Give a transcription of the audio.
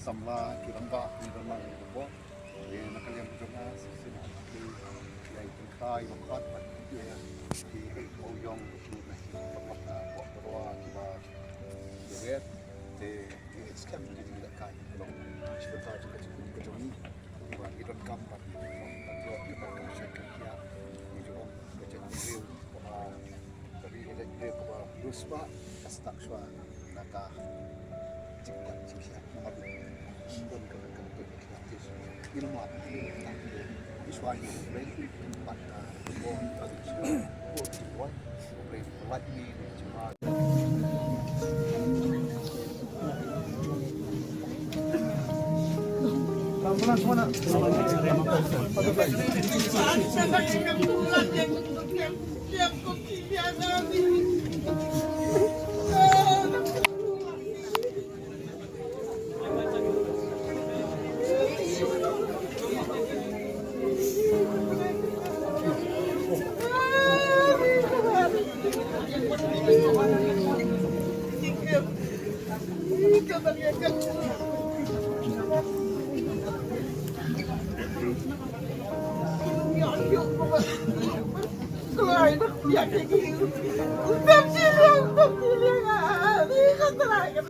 samla kiramba kiramba bo nakalian jonga sina di ya itu kai mapat ya di oyong na kapata bo roa kiba yet de scam di tidak kai long sebentar juga ke jongi kiba idon kampat tanto kiba syakir ya ni jo kecil review dari ele ko lusba kastakswa naka cipta sosial madu indon ke kreatif ilmu iswanya berarti tempat bon tradisional buat berarti buat ni cuma manaอยากจะกินน้ำจิ้มเลี้ยงน้ำจิ้มเลี้ยงอ่ะนี่ก็ตลาดกัน